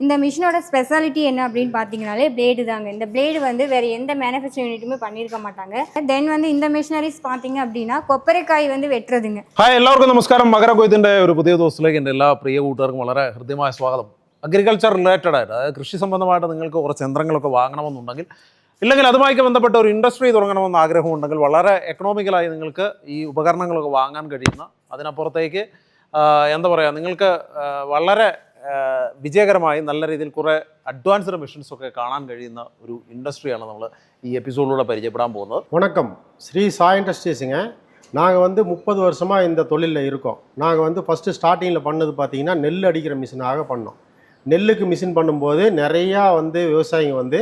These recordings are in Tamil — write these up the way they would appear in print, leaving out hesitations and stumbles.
இந்த மிஷினோட ஸ்பெஷாலிட்டி என்ன அப்படின்னு பார்த்தீங்கனாலே பிளேடு தாங்க. இந்த பிளேடு வந்து வேறு எந்த மேனுஃபேக்சரிங் யூனிட்டுமே பண்ணியிருக்க மாட்டாங்க. தென் வந்து இந்த மிஷினரிஸ் பார்த்தீங்க அப்படின்னா കൊപ്പരക്കായ് வந்து വെട്ടുறதுங்க. ഹായ് എല്ലാവർക്കും നമസ്കാരം. മകരക്കൊയ്ത്തിന്റെ ഒരു പുതിയ ദിവസത്തിലേക്ക് എൻ്റെ എല്ലാ പ്രിയ കൂട്ടുകാർക്കും വളരെ ഹൃദ്യമായ സ്വാഗതം. അഗ്രികൾച്ചർ റിലേറ്റഡ് ആയിട്ട് അതായത് കൃഷി സംബന്ധമായിട്ട് നിങ്ങൾക്ക് കുറച്ച് യന്ത്രങ്ങളൊക്കെ വാങ്ങണമെന്നുണ്ടെങ്കിൽ ഇല്ലെങ്കിൽ അതുമായി ബന്ധപ്പെട്ട ഒരു ഇൻഡസ്ട്രി തുടങ്ങണമെന്ന് ആഗ്രഹമുണ്ടെങ്കിൽ വളരെ എക്കണോമിക്കലായി നിങ്ങൾക്ക് ഈ ഉപകരണങ്ങളൊക്കെ വാങ്ങാൻ കഴിയുന്ന അതിനപ്പുറത്തേക്ക് എന്താ പറയുക നിങ്ങൾക്ക് വളരെ വിജയകരമായി നല്ല രീതിയിൽ കുറേ അഡ്വാൻസ്ഡ് മെഷീൻസൊക്കെ കാണാൻ കഴിയുന്ന ഒരു ഇൻഡസ്ട്രിയാണ് നമ്മൾ ഈ എപ്പിസോഡിലൂടെ പരിചയപ്പെടാൻ പോകുന്നത്. வணக்கம், ஸ்ரீ சாய் இண்டஸ்ட்ரீஸுங்க. நாங்கள் வந்து 30 வருஷமாக இந்த தொழிலில் இருக்கோம். நாங்கள் வந்து ஃபஸ்ட்டு ஸ்டார்டிங்கில் பண்ணது பார்த்திங்கன்னா நெல் அடிக்கிற மிஷினாக பண்ணோம். நெல்லுக்கு மிஷின் பண்ணும்போது நிறையா வந்து விவசாயிங்க வந்து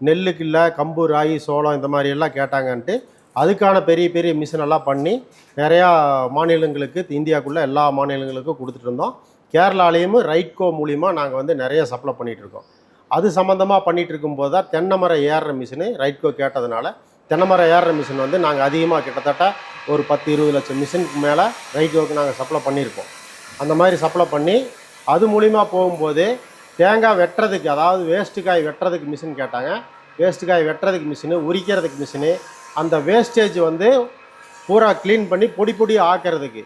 நெல்லுக்கு இல்லை கம்பு ராகி சோளம் இந்த மாதிரி எல்லாம் கேட்டாங்கன்ட்டு அதுக்கான பெரிய பெரிய மிஷினெல்லாம் பண்ணி நிறையா மாநிலங்களுக்கு இந்தியாவுக்குள்ளே எல்லா மாநிலங்களுக்கும் கொடுத்துட்டு இருந்தோம். கேரளாலேயும் ரைட்கோ மூலிமா நாங்கள் வந்து நிறைய சப்ளை பண்ணிகிட்ருக்கோம். அது சம்மந்தமாக பண்ணிகிட்டு இருக்கும்போது தான் தென்னை மரம் ஏறுற மிஷினு ரைட்கோ கேட்டதுனால தென்னை மரம் ஏறுற மிஷின் வந்து நாங்கள் அதிகமாக கிட்டத்தட்ட ஒரு 10-20 லட்சம் மிஷினுக்கு மேலே ரைட்கோவுக்கு நாங்கள் சப்ளை பண்ணியிருக்கோம். அந்த மாதிரி சப்ளை பண்ணி அது மூலிமா போகும்போது தேங்காய் வெட்டுறதுக்கு, அதாவது வேஸ்ட்டு காய் வெட்டுறதுக்கு மிஷின் கேட்டாங்க. வேஸ்ட்டு காய் வெட்டுறதுக்கு மிஷினு, உரிக்கிறதுக்கு மிஷினு, அந்த வேஸ்டேஜ் வந்து பூரா க்ளீன் பண்ணி பொடி பொடி ஆக்கிறதுக்கு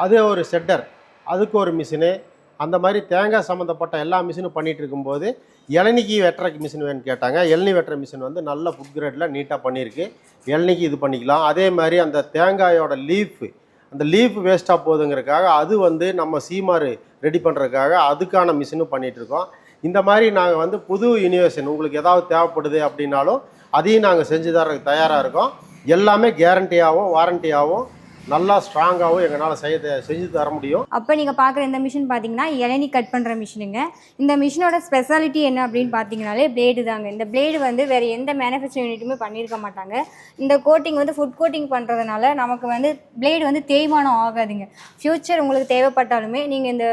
அது ஒரு ஷெட்டர், அதுக்கு ஒரு மிஷினு. அந்த மாதிரி தேங்காய் சம்மந்தப்பட்ட எல்லா மிஷினும் பண்ணிகிட்டு இருக்கும்போது இளநிக்கு வெட்டுறக்கு மிஷின் வேணும்னு கேட்டாங்க. இளநி வெட்டுற மிஷின் வந்து நல்ல ஃபுட் கிரேடில் நீட்டாக பண்ணியிருக்கு. இளநிக்கு இது பண்ணிக்கலாம். அதே மாதிரி அந்த தேங்காயோட லீஃபு, அந்த லீஃப் வேஸ்ட்டாக போகுதுங்கிறதுக்காக அது வந்து நம்ம சீமாறு ரெடி பண்ணுறதுக்காக அதுக்கான மிஷினும் பண்ணிகிட்ருக்கோம். இந்த மாதிரி நாங்கள் வந்து புது இனோவேஷன் உங்களுக்கு ஏதாவது தேவைப்படுது அப்படின்னாலும் அதையும் நாங்கள் செஞ்சு தரதுக்கு தயாராக இருக்கோம். எல்லாமே கேரண்டியாகவும் வாரண்டியாகவும் நல்லா ஸ்ட்ராங்காகவும் எங்களால் செஞ்சு தர முடியும். அப்போ நீங்கள் பார்க்குற இந்த மிஷின் பார்த்தீங்கன்னா இளநீ கட் பண்ணுற மிஷினுங்க. இந்த மிஷினோட ஸ்பெஷாலிட்டி என்ன அப்படின்னு பார்த்தீங்கனாலே பிளேடு தாங்க. இந்த பிளேடு வந்து வேறு எந்த மேனுஃபேக்சரிங் யூனிட்டுமே பண்ணியிருக்க மாட்டாங்க. இந்த கோட்டிங் வந்து ஃபுட் கோட்டிங் பண்ணுறதுனால நமக்கு வந்து பிளேடு வந்து தேய்மானம் ஆகாதுங்க. ஃப்யூச்சர் உங்களுக்கு தேவைப்பட்டாலுமே நீங்கள் இந்த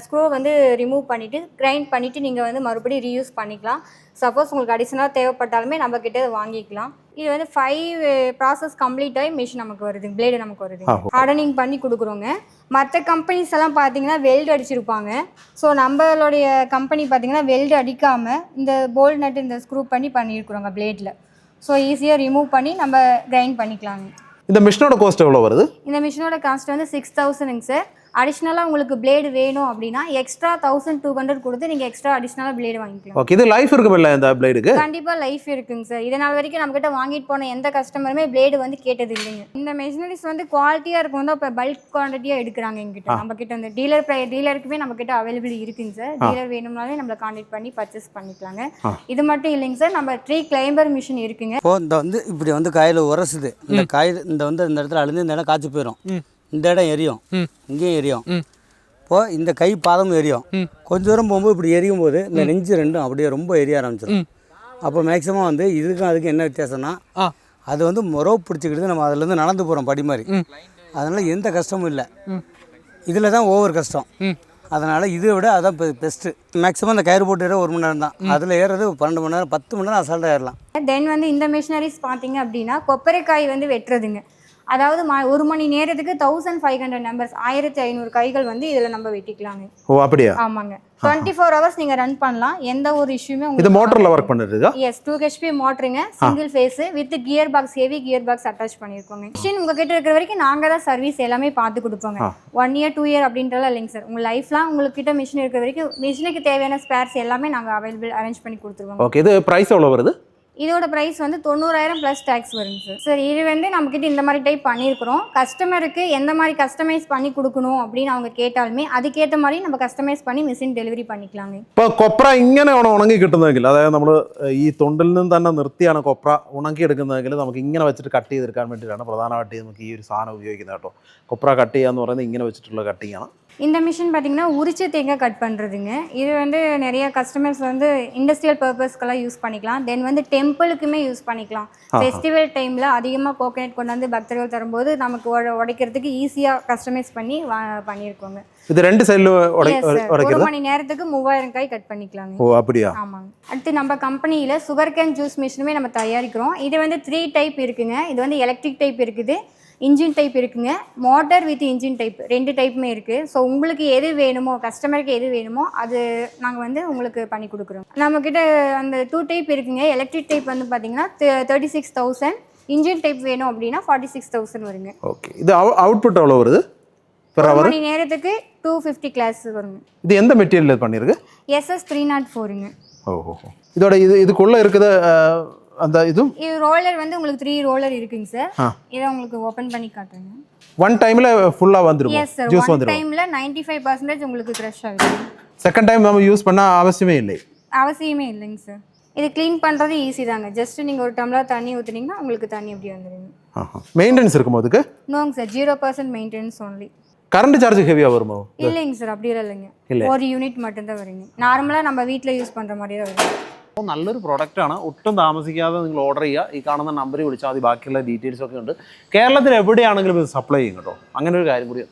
ஸ்க்ரூ வந்து ரிமூவ் பண்ணிவிட்டு கிரைண்ட் பண்ணிவிட்டு நீங்கள் வந்து மறுபடியும் ரீயூஸ் பண்ணிக்கலாம். சப்போஸ் உங்களுக்கு அடிஷனலாக தேவைப்பட்டாலுமே நம்மக்கிட்ட வாங்கிக்கலாம். இது வந்து 5 ப்ராசஸ் கம்ப்ளீட் ஆகி மிஷின் நமக்கு வருது, பிளேடு நமக்கு வருது. ஹார்டனிங் பண்ணி கொடுக்குறோங்க. மற்ற கம்பெனிஸ் எல்லாம் பார்த்தீங்கன்னா வெல்டு அடிச்சிருப்பாங்க. ஸோ நம்மளுடைய கம்பெனி பார்த்தீங்கன்னா வெல்டு அடிக்காமல் இந்த போல்ட் நட்டு இந்த ஸ்க்ரூ பண்ணியிருக்கிறோங்க பிளேடில். ஸோ ஈஸியாக ரிமூவ் பண்ணி நம்ம கிரைண்ட் பண்ணிக்கலாங்க. இந்த மிஷினோட காஸ்ட் எவ்வளோ வருது? இந்த மிஷினோட காஸ்ட் வந்து 6000ங்க சார். அடிஷ்னலாக உங்களுக்கு பிளேடு வேணும் அப்படின்னா எக்ஸ்ட்ரா 1200 கொடுத்து நீங்கள் எக்ஸ்ட்ரா அடிஷ்னலாக பிளேடு வாங்கிக்கலாம். ஓகே, இது லைஃப் இருக்குமில்ல இந்த பிளேடுக்கு? கண்டிப்பாக லைஃப் இருக்குங்க சார். இதனால் வரைக்கும் நம்மகிட்ட வாங்கிட்டு போன எந்த கஸ்டமருமே பிளேடு வந்து கேட்டது இல்லைங்க. இந்த மெஷினரிஸ் வந்து குவாலிட்டியாக இருக்கும் வந்து இப்போ பல்க் குவான்டிட்டியாக எடுக்கிறாங்க எங்கிட்ட. நம்மக்கிட்ட வந்து டீலருக்குமே நம்மக்கிட்ட அவைலபிள் இருக்குங்க சார். டீலர் வேணும்னாலே நம்மளை கான்டாக்ட் பண்ணி பர்ச்சேஸ் பண்ணிக்கலாங்க. இது மட்டும் இல்லைங்க சார், நம்ம ட்ரீ கிளைம்பர் மிஷின் இருக்குங்க. இப்போ இந்த வந்து இப்படி வந்து காயில் உரசுது. இந்த காயில் இந்த வந்து இந்த இடத்துல அழுந்து இந்த இடம் காய்ச்சி போயிடும். இந்த இடம் எரியும், இங்கேயும் எரியும். இப்போது இந்த கை பாதமும் எரியும். கொஞ்சம் தூரம் போகும்போது இப்படி எரியும் போது இந்த நெஞ்சு ரெண்டும் அப்படியே ரொம்ப எரிய ஆரம்பிச்சிடும். அப்போ மேக்ஸிமம் வந்து இதுக்கும் அதுக்கும் என்ன வித்தியாசம்னா அது வந்து ரோப் பிடிச்சிக்கிட்டு நம்ம அதுலேருந்து நடந்து போகிறோம் படி மாதிரி. அதனால் எந்த கஷ்டமும் இல்லை. இதில் தான் ஓவர் கஷ்டம். அதனால் இதை விட அதான் பெஸ்ட்டு. மேக்ஸிமம் இந்த கயிறு போட்டு ஏற 1 மணி நேரம் தான். அதில் ஏறது 12 மணி நேரம் 10 மணி நேரம் அசால்ட்டாக ஏறலாம். தென் வந்து இந்த மிஷினரிஸ் பார்த்தீங்க அப்படின்னா கொப்பரைக்காய் வந்து வெட்டுறதுங்க. அதாவது 1 மணி நேரத்துக்கு 1500 நம்பர்ஸ் 1500 கைகள் வந்து இதில் நம்ம வெட்டிக்கலாங்க. ஓ அப்படியா? ஆமாங்க. 24 ஹவர்ஸ் நீங்கள் ரன் பண்ணலாம். எந்த ஒரு இஷ்யூமே இது மோட்டரில் ஒர்க் பண்ணுறதுக்கா? எஸ், 2 HP மோட்டருங்க, single phase with gear box, heavy gear box attach பண்ணியிருக்கோங்க. மிஷின் உங்ககிட்ட இருக்கிற வரைக்கும் நாங்கள் தான் சர்வீஸ் எல்லாமே பார்த்து கொடுப்போங்க. 1 இயர் 2 இயர் அப்படின்றலாம் இல்லைங்க சார். உங்கள் லைஃப்லாம் உங்கள்கிட்ட மிஷின் இருக்கிற வரைக்கும் மிஷினுக்கு தேவையான ஸ்பேர்ஸ் எல்லாமே நாங்கள் அவைலபிள் அரேஞ்ச் பண்ணி கொடுத்துருவோம். ஓகே, இது ப்ரைஸ் எவ்வளோ வருது? இதோட ப்ரைஸ் வந்து 90000 ப்ளஸ் டேக்ஸ் வருங்க சார். சார் இது வந்து நம்மக்கிட்ட இந்த மாதிரி டைப் பண்ணியிருக்கிறோம். கஸ்டமருக்கு எந்த மாதிரி கஸ்டமைஸ் பண்ணி கொடுக்கணும் அப்படின்னு அவங்க கேட்டாலுமே அதுக்கேற்ற மாதிரி நம்ம കസ്റ്റമൈസ് பண்ணி മെഷീൻ ഡെലിവറി பண்ணிக்கலாங்க. ഇപ്പോൾ കൊപ്ര ഇങ്ങനെയാണ് ഉണങ്ങി കിട്ടുന്നതെങ്കിൽ, അതായത് നമ്മൾ ഈ തൊണ്ടിൽ നിന്ന് തന്നെ നിർത്തിയാണ് കൊപ്ര ഉണക്കിയെടുക്കുന്നതെങ്കിൽ നമുക്ക് ഇങ്ങനെ വെച്ചിട്ട് കട്ട് ചെയ്തെടുക്കാൻ വേണ്ടിയിട്ടാണ് പ്രധാനമായിട്ട് നമുക്ക് ഈ ഒരു സാധനം ഉപയോഗിക്കുന്നത് കേട്ടോ. കൊപ്ര കട്ട് ചെയ്യുക എന്ന് പറയുന്നത് ഇങ്ങനെ വെച്ചിട്ടുള്ള കട്ടിങ്ങാണ്. இந்த மிஷின் பார்த்தீங்கன்னா உரிச்ச தேங்காய் கட் பண்ணுறதுங்க. இது வந்து நிறைய கஸ்டமர்ஸ் வந்து இண்டஸ்ட்ரியல் பர்பஸ்க்கெல்லாம் யூஸ் பண்ணிக்கலாம். தென் வந்து டெம்பிளுக்குமே யூஸ் பண்ணிக்கலாம். ஃபெஸ்டிவல் டைமில் அதிகமாக கோகனட் கொண்டு வந்து பக்தர்கள் தரும்போது நமக்கு உடைக்கிறதுக்கு ஈஸியாக கஸ்டமைஸ் பண்ணி பண்ணியிருக்கோங்க. இது 2 சைடில் 1 மணி நேரத்துக்கு 3000 காய் கட் பண்ணிக்கலாங்க. ஓ அப்படியா? ஆமாங்க. அடுத்து நம்ம கம்பெனியில் சுகர் கேன் ஜூஸ் மிஷினுமே நம்ம தயாரிக்கிறோம். இது வந்து 3 டைப் இருக்குங்க. இது வந்து எலக்ட்ரிக் டைப் இருக்குது, இன்ஜின் டைப் இருக்குங்க, மோட்டார் வித் இன்ஜின் டைப் 2 டைப்புமே இருக்குது. ஸோ உங்களுக்கு எது வேணுமோ, கஸ்டமருக்கு எது வேணுமோ அது நாங்கள் வந்து உங்களுக்கு பண்ணி கொடுக்குறோம். நம்மக்கிட்ட அந்த 2 டைப் இருக்குங்க. எலக்ட்ரிக் டைப் வந்து பார்த்தீங்கன்னா 36,000, இன்ஜின் டைப் வேணும் அப்படின்னா 46,000 வருங்க. ஓகே, இது அவுட்புட் எவ்வளோ வருது பெர் ஒரு ஹவர்? மணி நேரத்துக்கு 250 கிளாஸ் வருங்க. இது எந்த மெட்டீரியல் பண்ணியிருக்கு? SS 304ங்க. ஓஹோ, இதோட இதுக்குள்ளே இருக்குது அந்த இது ரோலர் வந்து உங்களுக்கு 3 ரோலர் இருக்குங்க சார். இதை உங்களுக்கு ஓப்பன் பண்ணி காட்டுறேங்க. ஒன் டைமில் ஃபுல்லாக வந்துடும்? எஸ் சார், ஜூஸ் ஒன் வந்துடும். டைமில் 95% உங்களுக்கு க்ரஷ் ஆகுது. செகண்ட் டைம் நம்ம யூஸ் பண்ண அவசியமே இல்லை? அவசியமே இல்லைங்க சார். இது க்ளீன் பண்ணுறது ஈஸி தாங்க. ஜஸ்ட் நீங்கள் ஒரு டம்ளர் தண்ணி ஊற்றுனீங்கன்னா உங்களுக்கு தண்ணி அப்படி வந்துடுங்க. மெயின்டெனன்ஸ் இருக்குமோ அதுக்கு? நோங்க sir, 0% maintenance only. Current charge ஹெவியாக வருமோ? இல்லைங்க சார், அப்படியெல்லாம் இல்லைங்க. ஒரு யூனிட் மட்டும்தான் வருங்க. நார்மலாக நம்ம வீட்டில் யூஸ் பண்ணுற மாதிரி தான் வருங்க. നല്ലൊരു പ്രൊഡക്റ്റാണ്. ഒട്ടും താമസിക്കാതെ നിങ്ങൾ ഓർഡർ ചെയ്യുക. ഈ കാണുന്ന നമ്പറിൽ വിളിച്ചാൽ മതി. ബാക്കിയുള്ള ഡീറ്റെയിൽസ് ഒക്കെ ഉണ്ട്. കേരളത്തിൽ എവിടെയാണെങ്കിലും ഇത് സപ്ലൈ ചെയ്യും കേട്ടോ. അങ്ങനെ ഒരു കാര്യം കൂടി